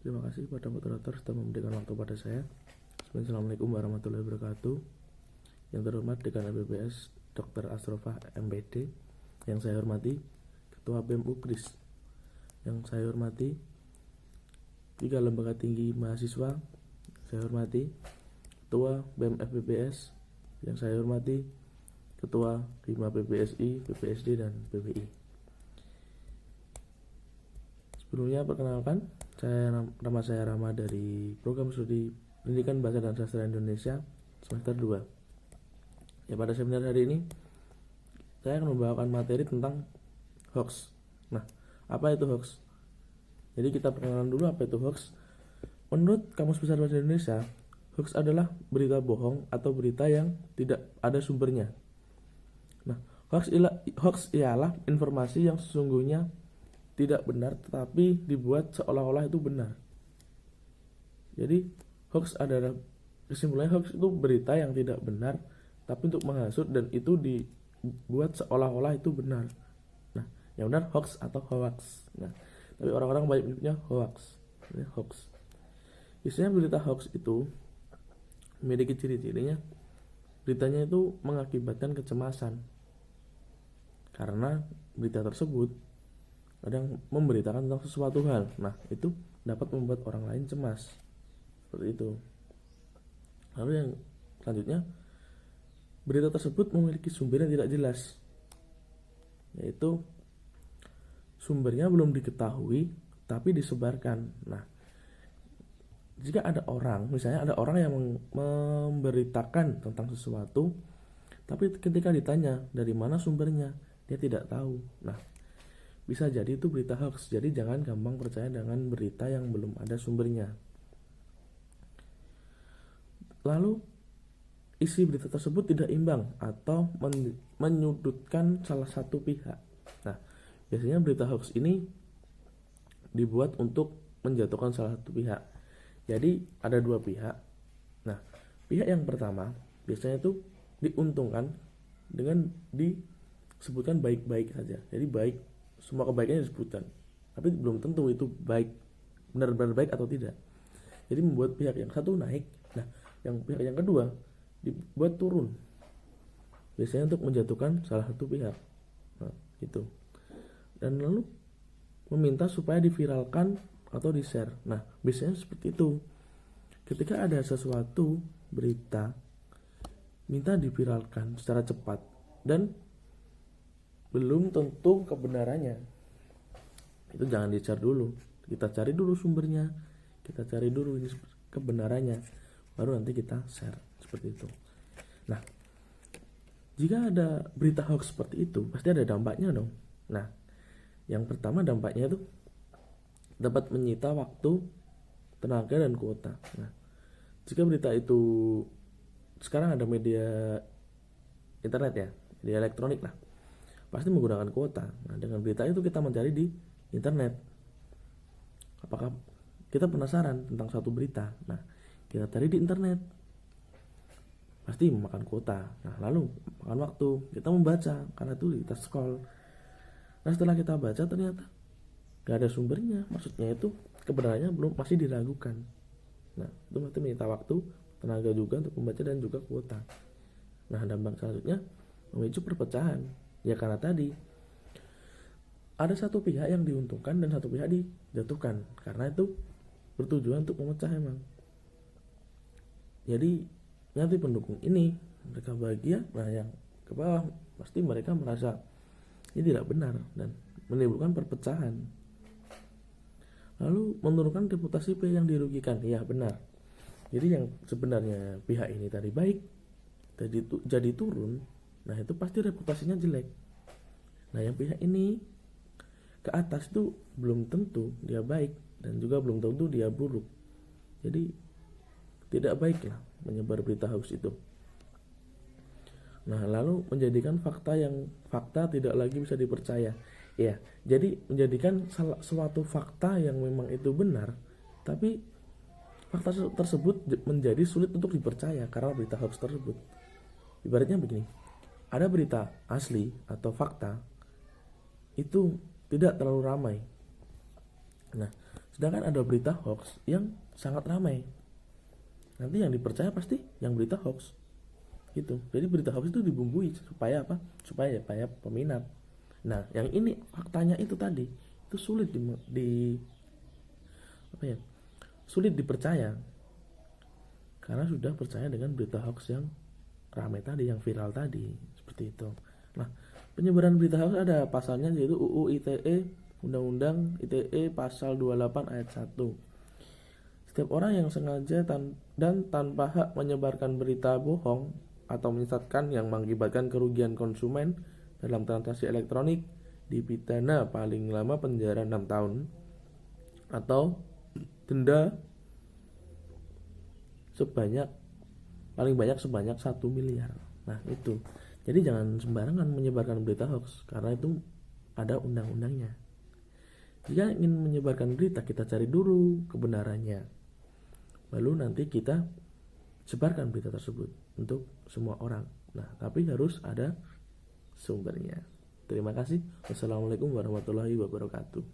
Terima kasih pada moderator sudah memberikan waktu pada saya. Assalamualaikum warahmatullahi wabarakatuh. Yang terhormat Dekan LPBS Dr. Asrofah MPD, yang saya hormati Ketua BEM UKRIS, yang saya hormati 3 lembaga tinggi mahasiswa, saya hormati Ketua BEM FPBS, yang saya hormati Ketua Hima PBSI, PBSD, dan PBI. Sebelumnya perkenalkan, nama saya Rama dari Program Studi Pendidikan Bahasa dan Sastra Indonesia semester 2. Ya, pada seminar hari ini saya akan membawakan materi tentang hoax. Nah, apa itu hoax? Jadi kita perkenalan dulu apa itu hoax. Menurut Kamus Besar Bahasa Indonesia, hoax adalah berita bohong atau berita yang tidak ada sumbernya. Nah, hoax ialah informasi yang sesungguhnya tidak benar tetapi dibuat seolah-olah itu benar. Jadi hoax adalah, kesimpulannya hoax itu berita yang tidak benar tapi untuk menghasut dan itu dibuat seolah-olah itu benar. Nah, yang benar hoax atau hoax. Nah, tapi orang-orang banyak menyebutnya hoax. Ini hoax. Biasanya berita hoax itu memiliki ciri-cirinya. Beritanya itu mengakibatkan kecemasan karena berita tersebut kadang memberitakan tentang sesuatu hal. Nah, itu dapat membuat orang lain cemas. Seperti itu. Lalu yang selanjutnya, berita tersebut memiliki sumber yang tidak jelas. Yaitu sumbernya belum diketahui tapi disebarkan. Nah, jika ada orang, misalnya ada orang yang memberitakan tentang sesuatu, tapi ketika ditanya dari mana sumbernya, dia tidak tahu. Nah, bisa jadi itu berita hoax. Jadi jangan gampang percaya dengan berita yang belum ada sumbernya. Lalu isi berita tersebut tidak imbang atau menyudutkan salah satu pihak. Nah, biasanya berita hoax ini dibuat untuk menjatuhkan salah satu pihak. Jadi ada dua pihak. Nah, pihak yang pertama biasanya itu diuntungkan dengan disebutkan baik-baik saja. Jadi baik, semua kebaikannya disebutkan, tapi belum tentu itu baik, benar-benar baik atau tidak. Jadi membuat pihak yang satu naik. Nah, yang pihak yang kedua dibuat turun, biasanya untuk menjatuhkan salah satu pihak. Nah, gitu. Dan lalu meminta supaya diviralkan atau di-share. Nah, biasanya seperti itu. Ketika ada sesuatu berita, minta diviralkan secara cepat dan belum tentu kebenarannya. Itu jangan di-share dulu. Kita cari dulu sumbernya, kita cari dulu ini kebenarannya, baru nanti kita share. Seperti itu. Nah, jika ada berita hoax seperti itu, pasti ada dampaknya dong. Nah, yang pertama dampaknya itu dapat menyita waktu, tenaga, dan kuota. Nah, jika berita itu, sekarang ada media internet ya, media elektronik lah, pasti menggunakan kuota. Nah, dengan berita itu kita mencari di internet. Apakah kita penasaran tentang suatu berita? Nah, kita cari di internet. Pasti memakan kuota. Nah, lalu makan waktu. Kita membaca karena itu kita scroll. Nah, setelah kita baca ternyata gak ada sumbernya. Maksudnya itu kebenarannya masih diragukan. Nah, itu berarti menyita waktu, tenaga juga untuk membaca dan juga kuota. Nah, dampak selanjutnya memicu perpecahan. Ya karena tadi ada satu pihak yang diuntungkan dan satu pihak dijatuhkan, karena itu bertujuan untuk memecah emang. Jadi nanti pendukung ini mereka bahagia, nah yang ke bawah pasti mereka merasa ini tidak benar dan menimbulkan perpecahan. Lalu menurunkan reputasi pihak yang dirugikan. Ya benar. Jadi yang sebenarnya pihak ini tadi baik jadi turun. Nah, itu pasti reputasinya jelek. Nah, yang pihak ini ke atas itu belum tentu dia baik dan juga belum tentu dia buruk. Jadi tidak baiklah menyebar berita hoax itu. Nah, lalu menjadikan fakta tidak lagi bisa dipercaya. Ya, jadi menjadikan suatu fakta yang memang itu benar, tapi fakta tersebut menjadi sulit untuk dipercaya karena berita hoax tersebut. Ibaratnya begini, ada berita asli atau fakta itu tidak terlalu ramai. Nah, Sedangkan ada berita hoax yang sangat ramai. Nanti yang dipercaya pasti yang berita hoax. Gitu. Jadi berita hoax itu dibumbui supaya apa? Supaya peminat. Nah, yang ini faktanya itu tadi itu sulit sulit dipercaya karena sudah percaya dengan berita hoax yang ramai tadi, yang viral tadi, seperti itu. Nah, penyebaran berita hoax ada pasalnya, yaitu UU ITE, Undang-Undang ITE pasal 28 ayat 1. Setiap orang yang sengaja dan tanpa hak menyebarkan berita bohong atau menyesatkan yang mengakibatkan kerugian konsumen dalam transaksi elektronik dipidana paling lama penjara 6 tahun atau denda paling banyak sebanyak 1 miliar. Nah, itu. Jadi jangan sembarangan menyebarkan berita hoax karena itu ada undang-undangnya. Jika ingin menyebarkan berita, kita cari dulu kebenarannya. Lalu nanti kita sebarkan berita tersebut untuk semua orang. Nah, tapi harus ada sumbernya. Terima kasih. Wassalamualaikum warahmatullahi wabarakatuh.